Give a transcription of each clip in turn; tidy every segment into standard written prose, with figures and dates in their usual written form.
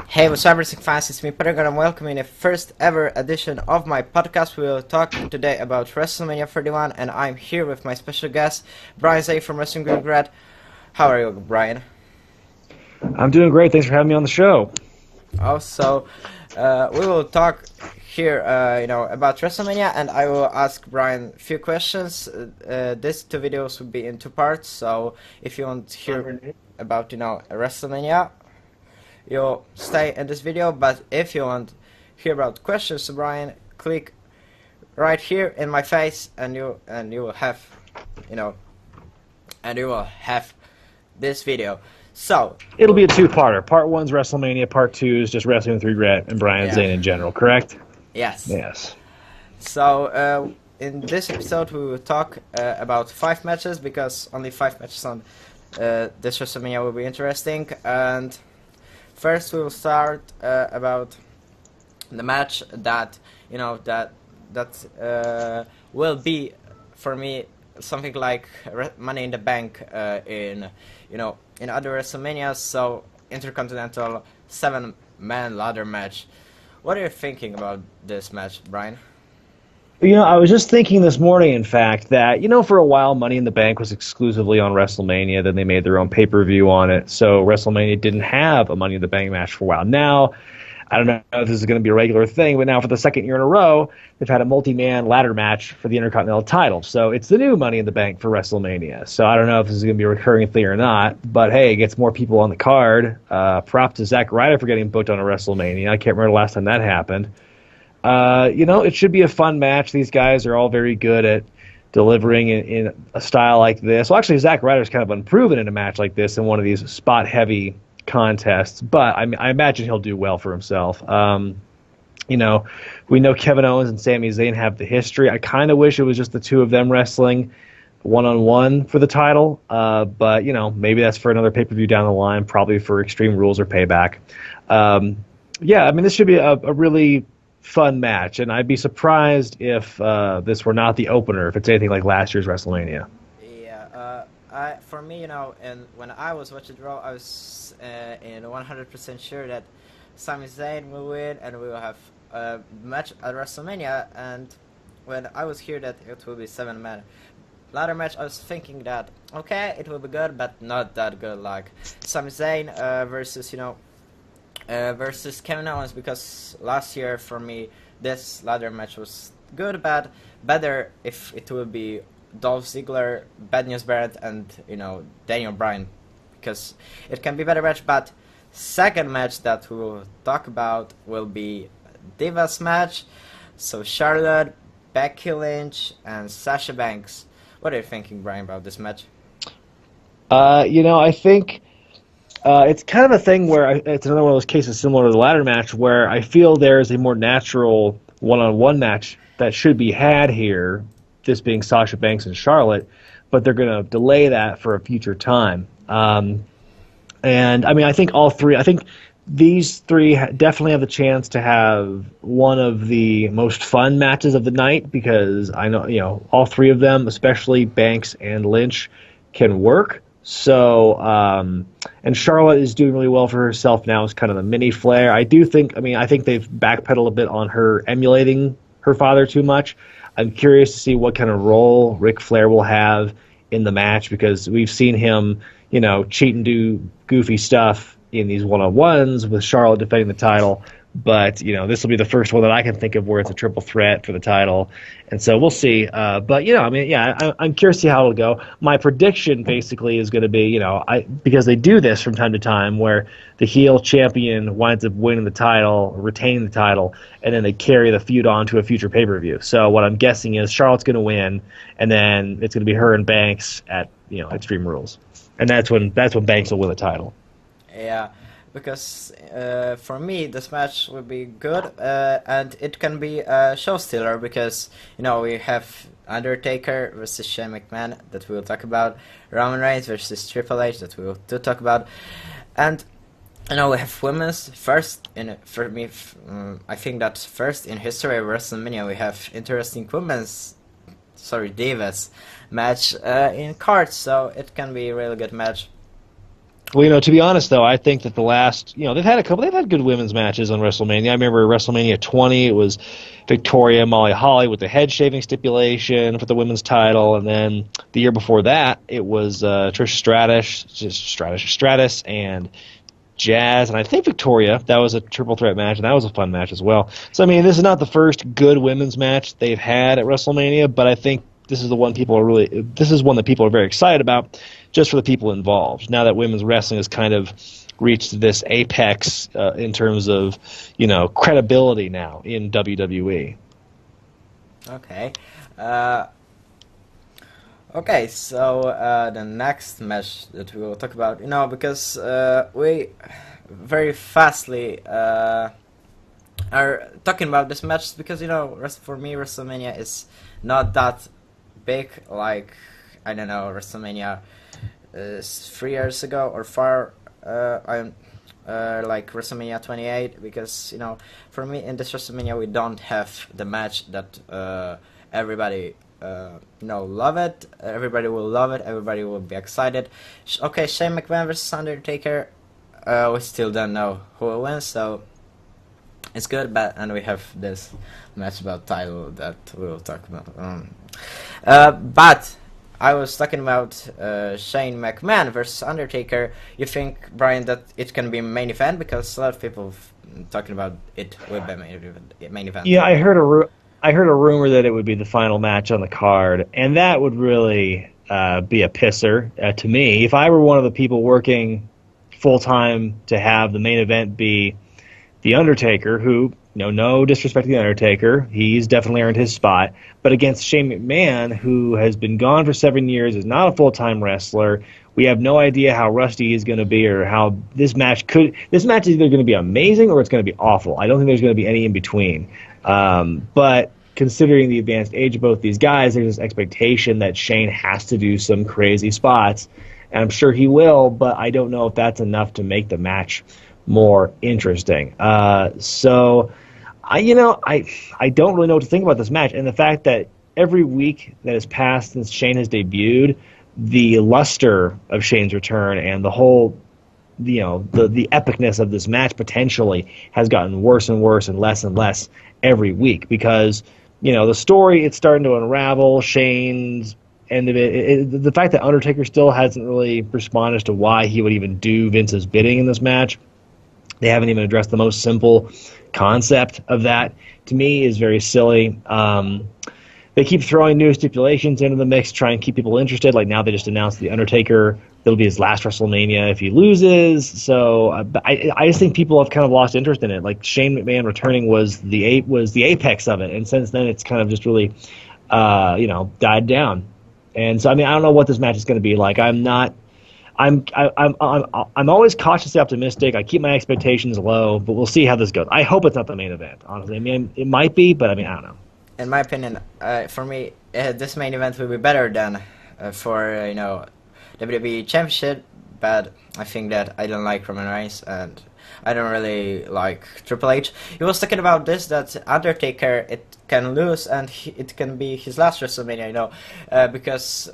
Hey, what's up, wrestling fans? It's me, Pedagon, and welcome in the first ever edition of my podcast. We will talk today about WrestleMania 31, and I'm here with my special guest, Brian Zane from Wrestling Grad. How are you, Brian? I'm doing great. Thanks for having me on the show. Also, we will talk here, about WrestleMania, and I will ask Brian a few questions. These two videos will be in two parts, so if you want to hear about, WrestleMania, you'll stay in this video, but if you want to hear about questions to Brian, click right here in my face, and you will have, this video. So It'll be a two-parter. Part one's WrestleMania. Part two is just Wrestling with Regret and Brian yeah, Zane in general. Correct? yes. Yes. So in this episode, we will talk about 5 matches because only 5 matches on this WrestleMania will be interesting. And first, we will start about the match that will be for me something like Money in the Bank in other WrestleManias. So Intercontinental 7-man ladder match. What are you thinking about this match, Brian? I was just thinking this morning, in fact, that, for a while, Money in the Bank was exclusively on WrestleMania. Then they made their own pay-per-view on it. So WrestleMania didn't have a Money in the Bank match for a while. Now, I don't know if this is going to be a regular thing, but now for the second year in a row, they've had a multi-man ladder match for the Intercontinental title. So it's the new Money in the Bank for WrestleMania. So I don't know if this is going to be a recurring thing or not, but hey, it gets more people on the card. Props to Zack Ryder for getting booked on a WrestleMania. I can't remember the last time that happened. It should be a fun match. These guys are all very good at delivering in a style like this. Well, actually, Zack Ryder's kind of unproven in a match like this in one of these spot-heavy contests, but I imagine he'll do well for himself. We know Kevin Owens and Sami Zayn have the history. I kind of wish it was just the two of them wrestling one-on-one for the title, but maybe that's for another pay-per-view down the line, probably for Extreme Rules or Payback. This should be a really fun match, and I'd be surprised if this were not the opener, if it's anything like last year's WrestleMania. For me, and when I was watching Raw, I was in 100% sure that Sami Zayn will win and we will have a match at WrestleMania. And when I was here that it will be 7-man ladder match, I was thinking that okay, it will be good, but not that good. Like Sami Zayn versus Kevin Owens, because last year for me this ladder match was good, but better if it will be Dolph Ziggler, Bad News Barrett, and Daniel Bryan, because it can be better match. But second match that we will talk about will be Divas match. So Charlotte, Becky Lynch, and Sasha Banks. What are you thinking, Brian, about this match? I think it's kind of a thing where it's another one of those cases similar to the ladder match where I feel there is a more natural one-on-one match that should be had here, this being Sasha Banks and Charlotte, but they're going to delay that for a future time. I think these three definitely have the chance to have one of the most fun matches of the night, because I know, all three of them, especially Banks and Lynch, can work. So, and Charlotte is doing really well for herself now as kind of the mini Flair. I think they've backpedaled a bit on her emulating her father too much. I'm curious to see what kind of role Ric Flair will have in the match, because we've seen him, cheat and do goofy stuff in these one-on-ones with Charlotte defending the title. But, this will be the first one that I can think of where it's a triple threat for the title. And so we'll see. I'm curious to see how it'll go. My prediction basically is going to be, because they do this from time to time where the heel champion winds up winning the title, retaining the title, and then they carry the feud on to a future pay-per-view. So what I'm guessing is Charlotte's going to win, and then it's going to be her and Banks at, Extreme Rules. And that's when Banks will win the title. Yeah. Because for me this match will be good, and it can be a show stealer, because we have Undertaker versus Shane McMahon that we will talk about, Roman Reigns versus Triple H that we will talk about, and we have women's first I think that first in history of WrestleMania we have interesting Divas match in cards, so it can be a really good match. Well, to be honest, though, I think that the last, they've had good women's matches on WrestleMania. I remember WrestleMania 20, it was Victoria Molly Holly with the head shaving stipulation for the women's title, and then the year before that, it was Trish Stratus, and Jazz, and I think Victoria. That was a triple threat match, and that was a fun match as well. So, I mean, this is not the first good women's match they've had at WrestleMania, but I think this is one that people are very excited about, just for the people involved. Now that women's wrestling has kind of reached this apex in terms of, credibility now in WWE. Okay. Okay, so the next match that we will talk about, because we very fastly are talking about this match because, for me, WrestleMania is not that big like, I don't know, WrestleMania 3 years ago or far, like WrestleMania 28, because, for me, in this WrestleMania, we don't have the match that everybody love it. Everybody will love it. Everybody will be excited. Okay, Shane McMahon versus Undertaker. We still don't know who will win, so it's good. And we have this match about title that we will talk about. But I was talking about Shane McMahon versus Undertaker. You think, Brian, that it can be main event, because a lot of people talking about it will be main event. Yeah, I heard a rumor that it would be the final match on the card, and that would really be a pisser to me. If I were one of the people working full time to have the main event be the Undertaker, who, no disrespect to the Undertaker, he's definitely earned his spot, but against Shane McMahon, who has been gone for 7 years, is not a full time wrestler. We have no idea how rusty he's going to be or how this match is either going to be amazing or it's going to be awful. I don't think there's going to be any in between. But considering the advanced age of both these guys, there's this expectation that Shane has to do some crazy spots, and I'm sure he will, but I don't know if that's enough to make the match more interesting. So I don't really know what to think about this match, and the fact that every week that has passed since Shane has debuted, the luster of Shane's return and the whole, the epicness of this match potentially has gotten worse and worse and less every week, because the story, it's starting to unravel. Shane's end of it, the fact that Undertaker still hasn't really responded as to why he would even do Vince's bidding in this match. They haven't even addressed the most simple concept of that. To me, is very silly. They keep throwing new stipulations into the mix, trying to keep people interested. Like now, they just announced the Undertaker, it'll be his last WrestleMania if he loses. So I just think people have kind of lost interest in it. Like Shane McMahon returning was the apex of it, and since then it's kind of just really died down. And so I don't know what this match is going to be like. I'm always cautiously optimistic. I keep my expectations low, but we'll see how this goes. I hope it's not the main event, honestly. It might be, but I don't know. In my opinion, for me, this main event will be better than for WWE Championship. But I think that I don't like Roman Reigns, and I don't really like Triple H. He was talking about this, that Undertaker, it can lose and it can be his last WrestleMania. Because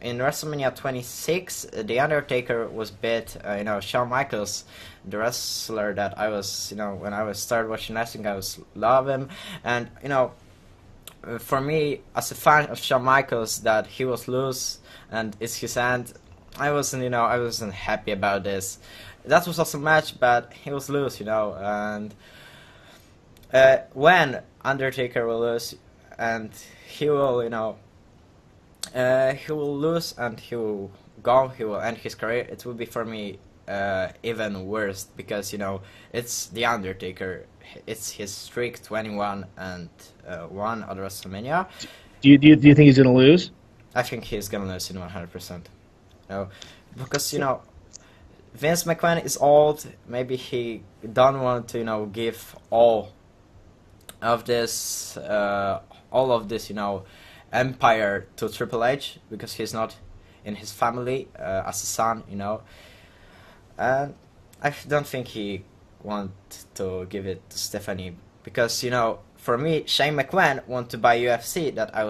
in WrestleMania 26, The Undertaker was beat, Shawn Michaels, the wrestler that I was, when I was started watching wrestling, I was love him. And, for me, as a fan of Shawn Michaels, that he was loose and it's his hand, I wasn't happy about this. That was also a match, but he was loose, and when Undertaker will lose, and he will, he will lose and he will go, he will end his career, it will be for me even worse, because it's the Undertaker, it's his streak 21 and 1 at WrestleMania. Do you think he's going to lose? I think he's going to lose in 100%. Because Vince McMahon is old. Maybe he don't want to give all of this empire to Triple H, because he's not in his family as a son, and I don't think he want to give it to Stephanie, because for me, Shane McMahon want to buy UFC. That I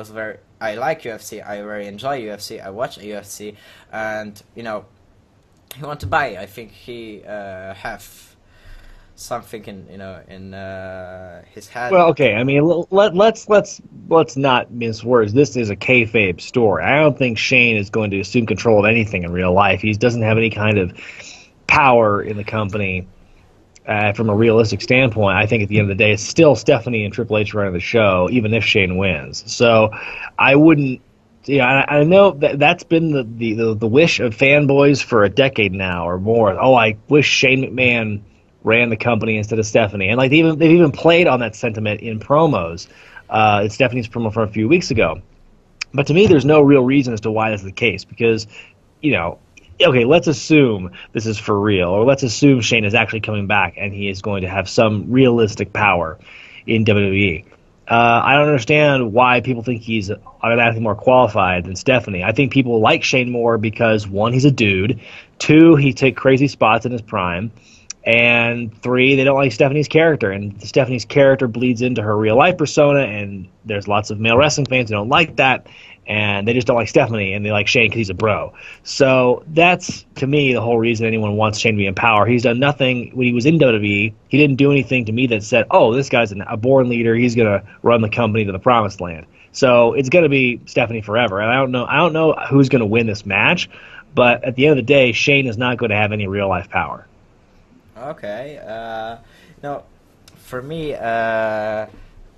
like UFC, I very enjoy UFC, I watch UFC, and he want to buy. I think he have something in his head. Well, okay. I mean, let's not mince words. This is a kayfabe story. I don't think Shane is going to assume control of anything in real life. He doesn't have any kind of power in the company from a realistic standpoint. I think at the end of the day, it's still Stephanie and Triple H running the show, even if Shane wins. So I wouldn't. I know that's been the wish of fanboys for a decade now or more. Oh, I wish Shane McMahon ran the company instead of Stephanie, and like they've even played on that sentiment in promos. It's Stephanie's promo from a few weeks ago. But to me, there's no real reason as to why that's the case because, okay, let's assume this is for real, or let's assume Shane is actually coming back and he is going to have some realistic power in WWE. I don't understand why people think he's automatically more qualified than Stephanie. I think people like Shane more because, one, he's a dude. Two, he takes crazy spots in his prime. And three, they don't like Stephanie's character. And Stephanie's character bleeds into her real-life persona, and there's lots of male wrestling fans who don't like that. And they just don't like Stephanie, and they like Shane because he's a bro. So that's, to me, the whole reason anyone wants Shane to be in power. He's done nothing. When he was in WWE, he didn't do anything to me that said, oh, this guy's a born leader. He's going to run the company to the promised land. So it's going to be Stephanie forever. And I don't know who's going to win this match, but at the end of the day, Shane is not going to have any real-life power. Okay. For me,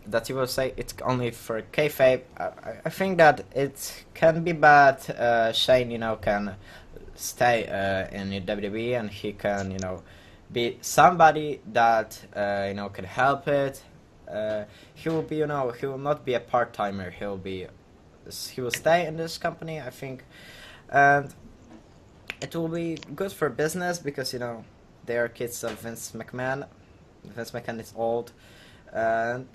that you will say it's only for kayfabe. I think that it can be bad. Shane, can stay in WWE and he can, be somebody that can help it. He will be, he will not be a part timer. He will stay in this company, I think, and it will be good for business because they are kids of Vince McMahon. Vince McMahon is old, and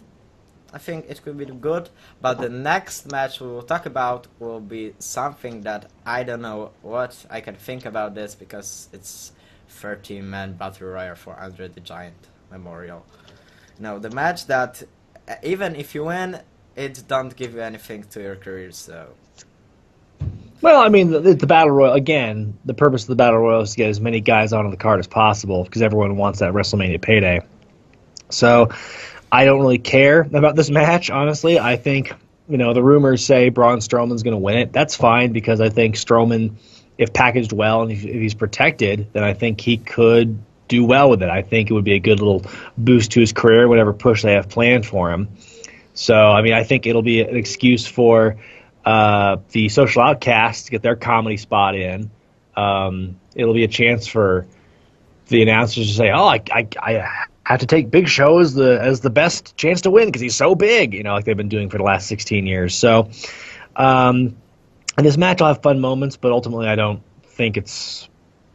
I think it could be good. But the next match we will talk about will be something that I don't know what I can think about this because it's 13-man Battle Royale for Andre the Giant Memorial. The match that even if you win, it don't give you anything to your career. So. Well, I mean, the Battle Royal, again, the purpose of the Battle Royal is to get as many guys onto the card as possible because everyone wants that WrestleMania payday. So I don't really care about this match, honestly. I think, the rumors say Braun Strowman's going to win it. That's fine because I think Strowman, if packaged well and if he's protected, then I think he could do well with it. I think it would be a good little boost to his career, whatever push they have planned for him. So, I mean, I think it'll be an excuse for the Social Outcasts to get their comedy spot in. It'll be a chance for the announcers to say, "Oh, I have to take Big Show as the best chance to win because he's so big," like they've been doing for the last 16 years. So, and this match will have fun moments, but ultimately, I don't think it's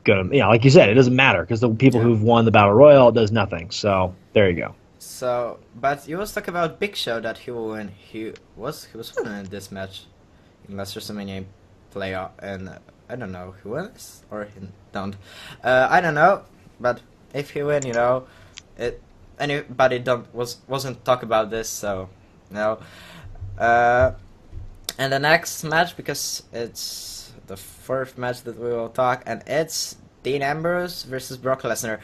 gonna. Like you said, it doesn't matter because the people who've won the Battle Royal, it does nothing. So there you go. So, but you was talking about Big Show that he will win. He was winning this match in last WrestleMania playoff, and I don't know who wins or he don't. I don't know, but if he win, anybody wasn't talk about this, so no. And the next match, because it's the fourth match that we will talk, and it's Dean Ambrose versus Brock Lesnar.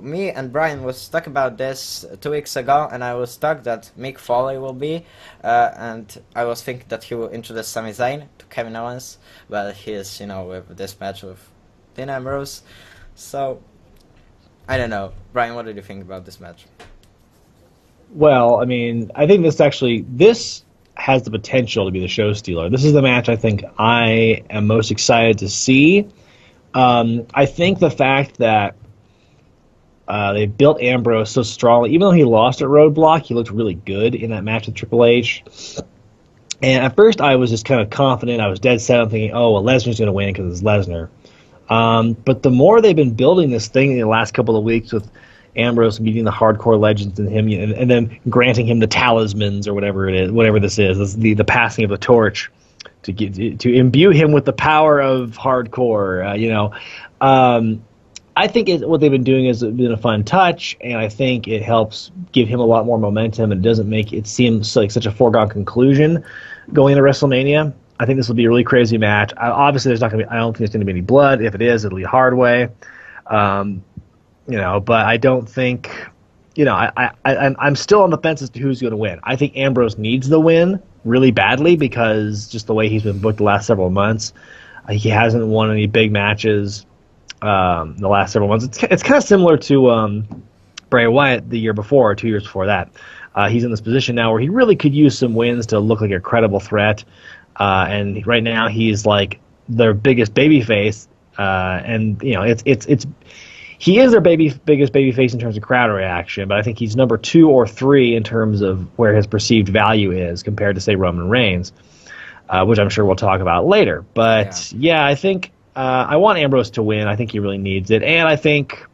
Me and Brian was talking about this 2 weeks ago, and I was talking that Mick Foley will be, and I was thinking that he will introduce Sami Zayn to Kevin Owens, but he is, with this match with Dean Ambrose. So, I don't know. Brian, what did you think about this match? Well, I mean, I think this has the potential to be the show stealer. This is the match I think I am most excited to see. I think the fact that they built Ambrose so strongly. Even though he lost at Roadblock, he looked really good in that match with Triple H. And at first, I was just kind of confident. I was dead set on thinking, well, Lesnar's going to win because it's Lesnar. But the more they've been building this thing in the last couple of weeks with Ambrose meeting the hardcore legends and him, and then granting him the talismans or whatever it is, whatever this is the passing of the torch to imbue him with the power of hardcore. I think what they've been doing has been a fun touch, and I think it helps give him a lot more momentum and doesn't make it seem like such a foregone conclusion going into WrestleMania. I think this will be a really crazy match. Obviously, there's not going to be. I don't think there's going to be any blood. If it is, it'll be a hard way. But I don't think. I'm still on the fence as to who's going to win. I think Ambrose needs the win really badly because just the way he's been booked the last several months, he hasn't won any big matches the last several months. It's kind of similar to Bray Wyatt the year before, or 2 years before that. He's in this position now where he really could use some wins to look like a credible threat. And right now he's like their biggest babyface, and it's he is their biggest babyface in terms of crowd reaction, but I think he's number 2 or 3 in terms of where his perceived value is compared to, say, Roman Reigns, which I'm sure we'll talk about later. But yeah I think I want Ambrose to win. I think he really needs it, and I think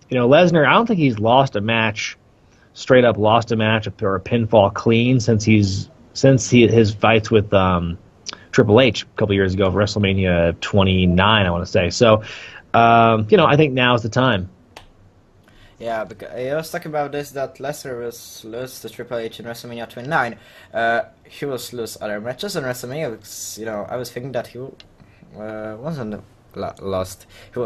Lesnar. I don't think he's straight up lost a match or a pinfall clean since his fights with Triple H a couple years ago, WrestleMania 29, I want to say. So. I think now is the time. Yeah, because I was talking about this, that Lesnar will lose to Triple H in WrestleMania 29. He will lose other matches in WrestleMania because, I was thinking that he wasn't lost. He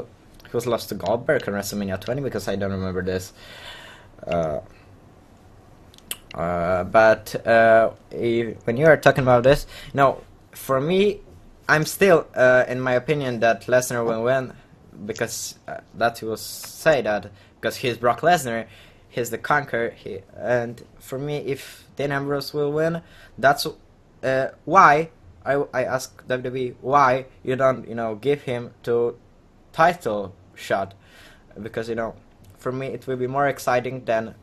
was lost to Goldberg in WrestleMania 20 because I don't remember this. But when you are talking about this, for me, I'm still, in my opinion, that Lesnar will win. Because that will say that because he's Brock Lesnar, he's the conqueror. And for me, if Dean Ambrose will win, that's why I ask WWE why you don't give him to title shot, because for me it will be more exciting than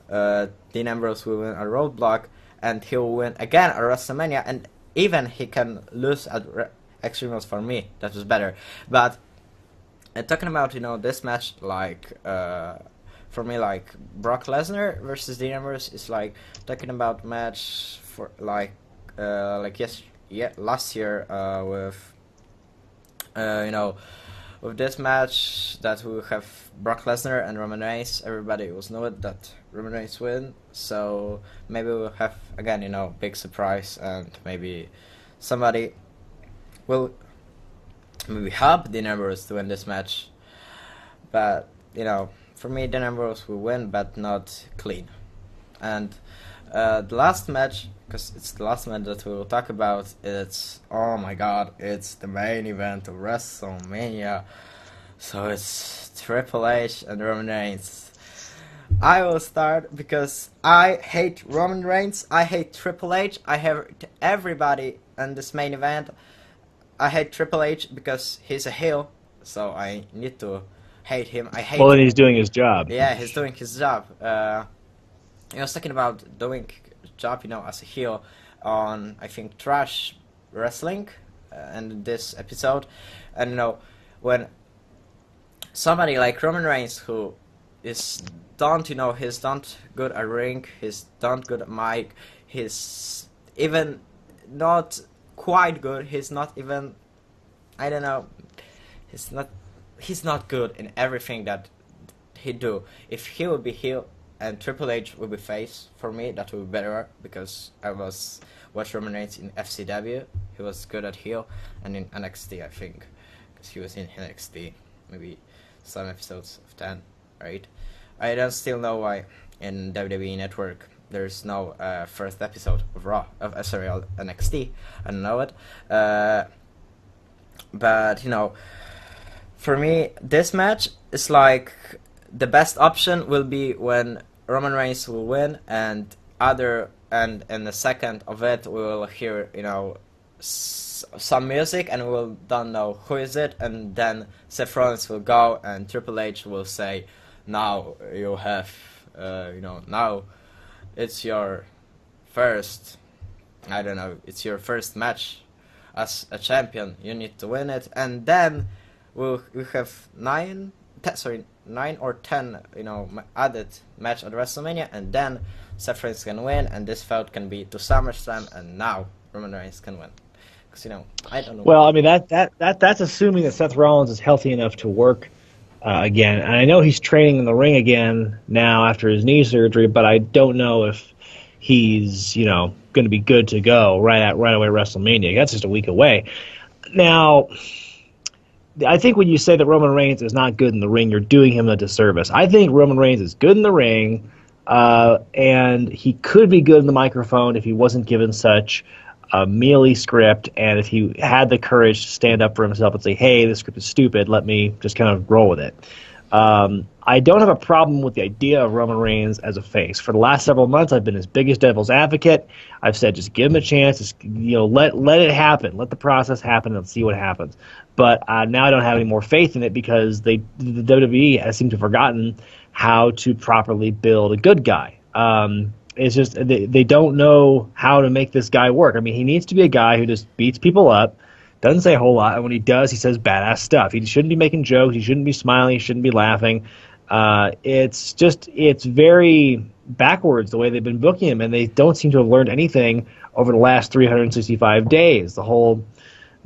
Dean Ambrose will win a Roadblock and he'll win again at WrestleMania, and even he can lose at Extreme Rules. For me that was better, but. Talking about this match, for me, like Brock Lesnar versus Dean Ambrose is like talking about match for last year with with this match that we have Brock Lesnar and Roman Reigns. Everybody will know it that Roman Reigns win, so maybe we'll have again big surprise, and maybe somebody will. Maybe help Dean Ambrose to win this match, but for me, Dean Ambrose will win, but not clean. And the last match, because it's the last match that we will talk about, it's it's the main event of WrestleMania. So it's Triple H and Roman Reigns. I will start because I hate Roman Reigns. I hate Triple H. I hate everybody in this main event. I hate Triple H because he's a heel, so I need to hate him. I hate. Well, then he's doing his job. Yeah, he's doing his job. I was talking about doing job, as a heel on, I think, Trash Wrestling, in this episode, and when somebody like Roman Reigns, who is he's not good at ring, he's not good at mic, he's even not quite good. He's not even, I don't know, he's not good in everything that he do. If he would be heel and Triple H would be face, for me that would be better, because I watched Roman Reigns in FCW. He was good at heel, and in NXT, I think, because he was in NXT maybe some episodes of 10, right? I don't still know why in WWE Network there's no first episode of NXT. I don't know it. But for me, this match is like the best option will be when Roman Reigns will win, and in the second of it we will hear some music, and we'll don't know who is it, and then Seth Rollins will go and Triple H will say, now you have now it's your first, it's your first match as a champion. You need to win it, and then we have 9 or 10, added match at WrestleMania, and then Seth Rollins can win, and this feud can be to SummerSlam, and now Roman Reigns can win. Because I don't know. Well, I mean that's assuming that Seth Rollins is healthy enough to work again, and I know he's training in the ring again now after his knee surgery, but I don't know if he's going going to be good to go right away at WrestleMania. That's just a week away. Now, I think when you say that Roman Reigns is not good in the ring, you're doing him a disservice. I think Roman Reigns is good in the ring, and he could be good in the microphone if he wasn't given such a mealy script, and if he had the courage to stand up for himself and say, hey, this script is stupid, let me just kind of roll with it. I don't have a problem with the idea of Roman Reigns as a face. For the last several months, I've been his biggest devil's advocate. I've said just give him a chance, just, let it happen, let the process happen, and see what happens. But now I don't have any more faith in it because the WWE has seemed to have forgotten how to properly build a good guy. It's just they don't know how to make this guy work. I mean, he needs to be a guy who just beats people up, doesn't say a whole lot, and when he does, he says badass stuff. He shouldn't be making jokes. He shouldn't be smiling. He shouldn't be laughing. It's very backwards the way they've been booking him, and they don't seem to have learned anything over the last 365 days. The whole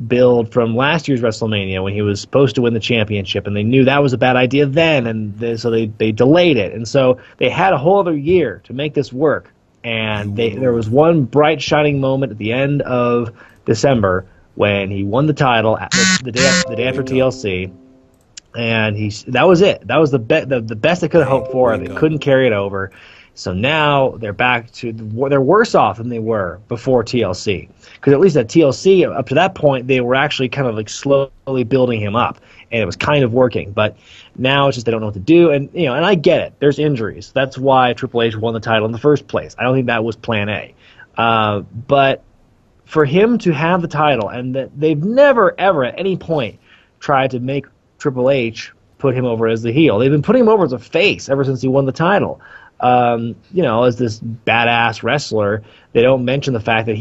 build from last year's WrestleMania when he was supposed to win the championship, and they knew that was a bad idea then, and so they delayed it. And so they had a whole other year to make this work, and there was one bright, shining moment at the end of December when he won the title the day after TLC, and that was it. That was the best they could have hoped for. They couldn't carry it over. So now they're back to they're worse off than they were before TLC, because at least at TLC up to that point they were actually kind of like slowly building him up, and it was kind of working. But now it's just they don't know what to do, and and I get it. There's injuries. That's why Triple H won the title in the first place. I don't think that was Plan A, but for him to have the title, and that they've never ever at any point tried to make Triple H put him over as the heel. They've been putting him over as a face ever since he won the title. As this badass wrestler. They don't mention the fact that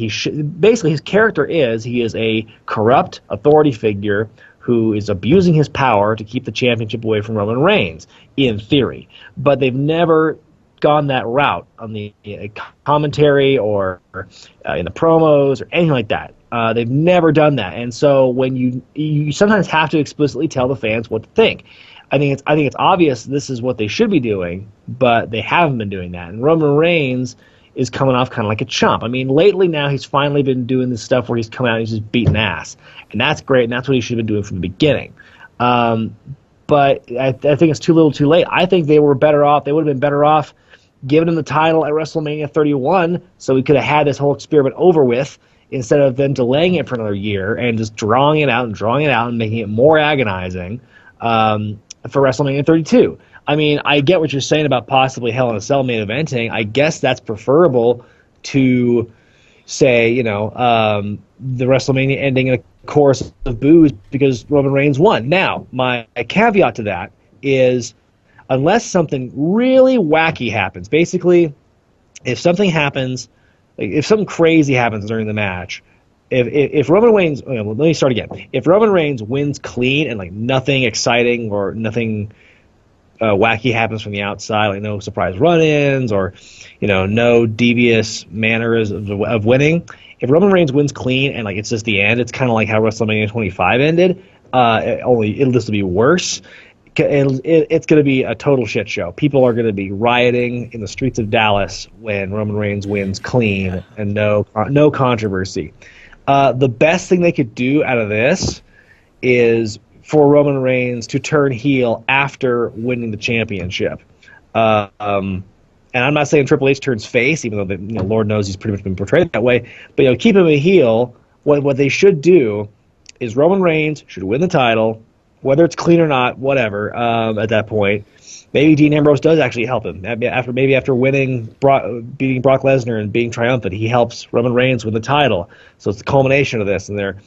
basically his character he is a corrupt authority figure who is abusing his power to keep the championship away from Roman Reigns, in theory. But they've never gone that route on the commentary or in the promos or anything like that. They've never done that. And so when you sometimes have to explicitly tell the fans what to think. I think it's obvious this is what they should be doing, but they haven't been doing that. And Roman Reigns is coming off kind of like a chump. I mean, lately now he's finally been doing this stuff where he's come out and he's just beating ass. And that's great, and that's what he should have been doing from the beginning. But I think it's too little too late. I think they were better off. They would have been better off giving him the title at WrestleMania 31 so we could have had this whole experiment over with, instead of then delaying it for another year and just drawing it out and making it more agonizing. For WrestleMania 32. I mean, I get what you're saying about possibly Hell in a Cell main eventing. I guess that's preferable to, say, the WrestleMania ending in a chorus of boos because Roman Reigns won. Now, my caveat to that is, unless something really wacky happens, basically, if something happens, if something crazy happens during the match, If Roman Reigns, let me start again. If Roman Reigns wins clean and like nothing exciting or nothing wacky happens from the outside, like no surprise run-ins or no devious manners of winning. If Roman Reigns wins clean and like it's just the end, it's kind of like how WrestleMania 25 ended. It'll just be worse. It's going to be a total shit show. People are going to be rioting in the streets of Dallas when Roman Reigns wins clean and no controversy. The best thing they could do out of this is for Roman Reigns to turn heel after winning the championship. And I'm not saying Triple H turns face, even though Lord knows he's pretty much been portrayed that way. But keep him a heel. What they should do is Roman Reigns should win the title, whether it's clean or not, whatever. At that point, maybe Dean Ambrose does actually help him. After beating Brock Lesnar and being triumphant, he helps Roman Reigns win the title. So it's the culmination of this, and they're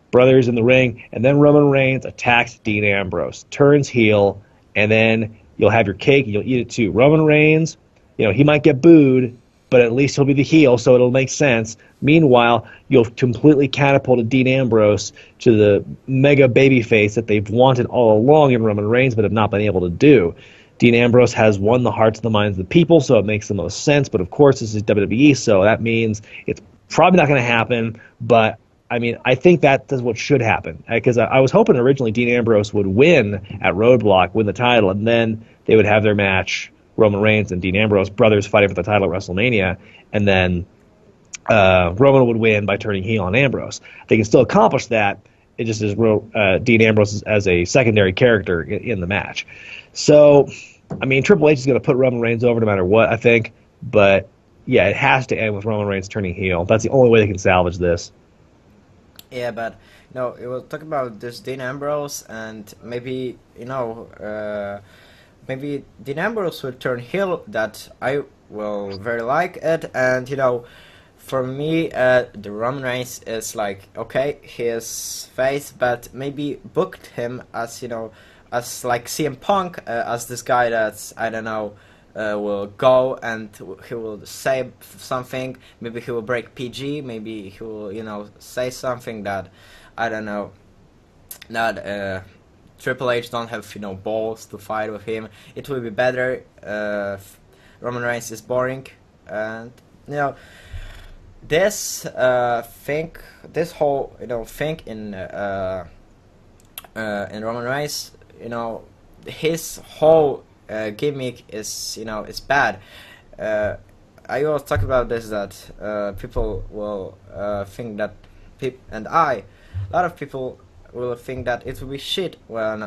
brothers in the ring. And then Roman Reigns attacks Dean Ambrose, turns heel, and then you'll have your cake and you'll eat it too. Roman Reigns, he might get booed, but at least he'll be the heel, so it'll make sense. Meanwhile, you'll completely catapulted Dean Ambrose to the mega babyface that they've wanted all along in Roman Reigns, but have not been able to do. Dean Ambrose has won the hearts and the minds of the people, so it makes the most sense. But of course, this is WWE, so that means it's probably not going to happen. But I mean, I think that's what should happen, because I was hoping originally Dean Ambrose would win at Roadblock, win the title, and then they would have their match, Roman Reigns and Dean Ambrose, brothers fighting for the title at WrestleMania, and then Roman would win by turning heel on Ambrose. They can still accomplish that. It just is Dean Ambrose as a secondary character in the match. So, I mean, Triple H is going to put Roman Reigns over no matter what, I think. But, yeah, it has to end with Roman Reigns turning heel. That's the only way they can salvage this. Yeah, but it will talk about this Dean Ambrose, and maybe maybe Dean Ambrose will turn heel. That I will very like it, and for me, the Roman Reigns is like, okay, his face, but maybe booked him as as like CM Punk, as this guy that's, I don't know, will go and he will say something. Maybe he will break PG. Maybe he will say something that, I don't know, that Triple H don't have balls to fight with him. It will be better. Roman Reigns is boring, and this this whole thing in Roman Reigns, his whole gimmick is is bad. I always talk about this, that people will think that a lot of people will think that it will be shit when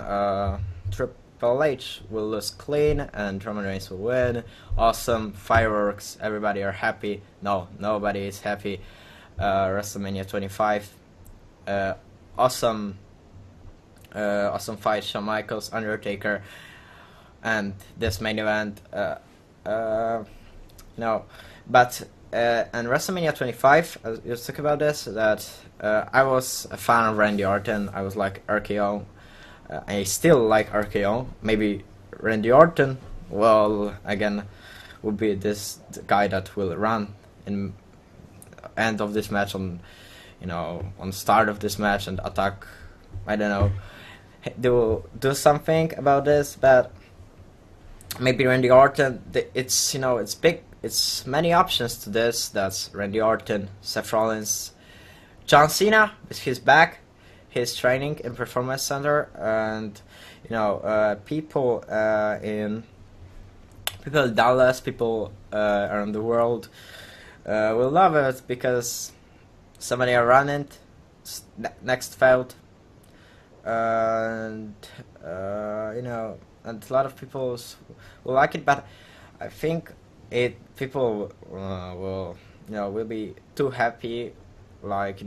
Triple H will lose clean and Roman Reigns will win. Awesome, fireworks, everybody are happy. No, nobody is happy. WrestleMania 25, awesome fight, Shawn Michaels, Undertaker, and this main event. No, but and WrestleMania 25, you talk about this, that I was a fan of Randy Orton. I was like RKO. I still like RKO. Maybe Randy Orton, well, again, will be this guy that will run in end of this match, on on start of this match, and attack. I don't know. They will do something about this, but maybe Randy Orton. It's it's big. It's many options to this. That's Randy Orton, Seth Rollins, John Cena with his back, his training in Performance Center, and people in Dallas, people around the world will love it, because somebody are running next field, and and a lot of people will like it, but I think people will be too happy, like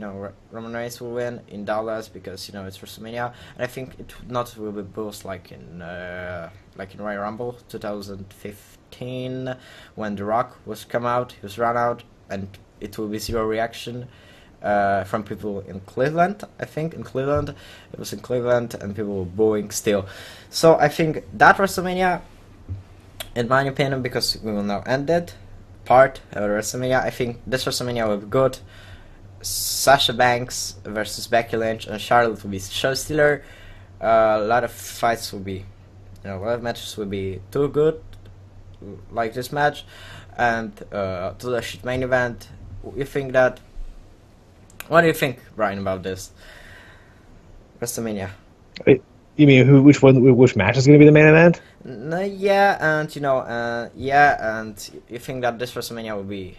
Roman Reigns will win in Dallas because it's WrestleMania, and I think it not will be boost like in Royal Rumble 2015 when The Rock was come out, he was run out, and it will be zero reaction from people in Cleveland. I think it was in Cleveland, and people were booing still. So I think that WrestleMania, in my opinion, because we will now end it part of WrestleMania, I think this WrestleMania will be good. Sasha Banks versus Becky Lynch and Charlotte will be show stealer. A lot of fights will be, a lot of matches will be too good, like this match, and to the shit main event. You think that? What do you think, Brian, about this WrestleMania? You mean which match is going to be the main event? Yeah, and and you think that this WrestleMania will be,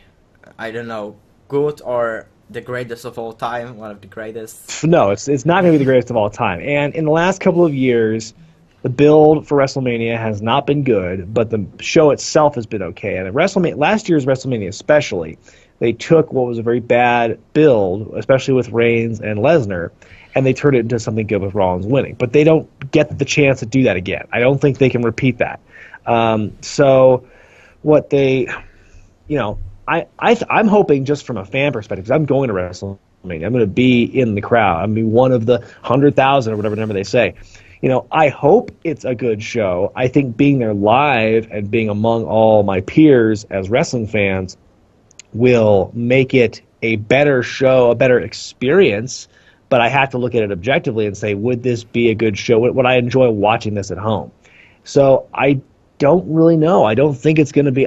I don't know, good or the greatest of all time, one of the greatest? No, it's not going to be the greatest of all time. And in the last couple of years, the build for WrestleMania has not been good, but the show itself has been okay. And last year's WrestleMania especially, they took what was a very bad build, especially with Reigns and Lesnar, and they turned it into something good with Rollins winning. But they don't get the chance to do that again. I don't think they can repeat that. So what they, I'm hoping, just from a fan perspective, because I'm going to WrestleMania, I'm going to be in the crowd. I'm going to be one of the 100,000 or whatever number they say. I hope it's a good show. I think being there live and being among all my peers as wrestling fans will make it a better show, a better experience. But I have to look at it objectively and say, would this be a good show? Would I enjoy watching this at home? So I don't really know. I don't think it's going to be,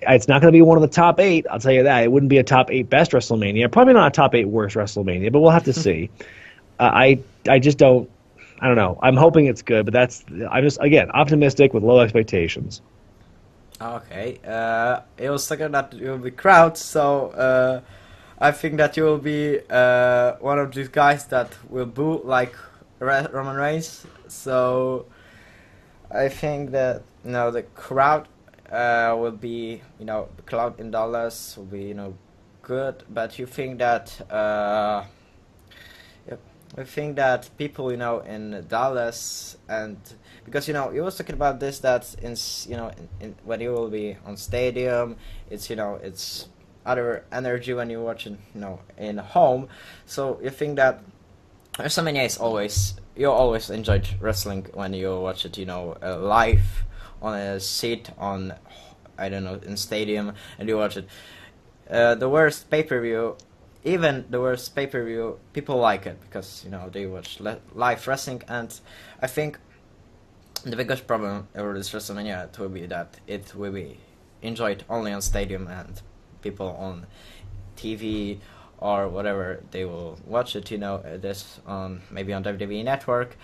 it's not going to be one of the top 8, I'll tell you that. It wouldn't be a top 8 best WrestleMania, probably not a top 8 worst WrestleMania, but we'll have to see. I just don't, I don't know. I'm hoping it's good, but I'm just, again, optimistic with low expectations. Okay. It was talking that it will be crowd, so I think that you will be one of these guys that will boo like Roman Reigns. So I think that the crowd will be the crowd in Dallas will be good, but you think that I think that people in Dallas, and because you was talking about this, that when you will be on stadium, it's other energy when you watch it in home. So you think that WrestleMania is always you always enjoyed wrestling when you watch it live on a seat on, I don't know, in stadium, and you watch it. The worst pay-per-view, even the worst pay-per-view, people like it because they watch live wrestling, and I think the biggest problem over this WrestleMania it will be that it will be enjoyed only on stadium, and people on TV or whatever they will watch it. This on maybe on WWE Network.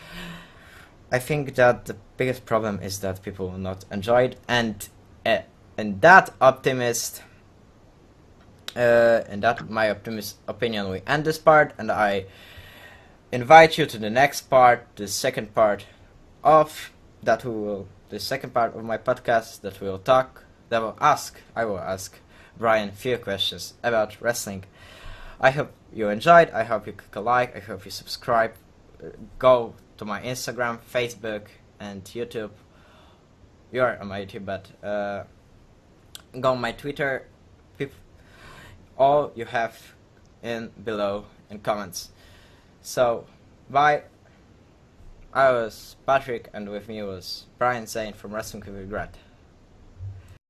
I think that the biggest problem is that people will not enjoy it, and that optimist. And that my optimist opinion, we end this part, and I invite you to the next part, the second part of the second part of my podcast that I will ask Brian a few questions about wrestling. I hope you enjoyed. I hope you click a like. I hope you subscribe. Go to my Instagram, Facebook, and YouTube. You are on my YouTube, but go on my Twitter. All you have below in comments. So, bye. I was Patrick, and with me was Brian Zane from Wrestling with Regret.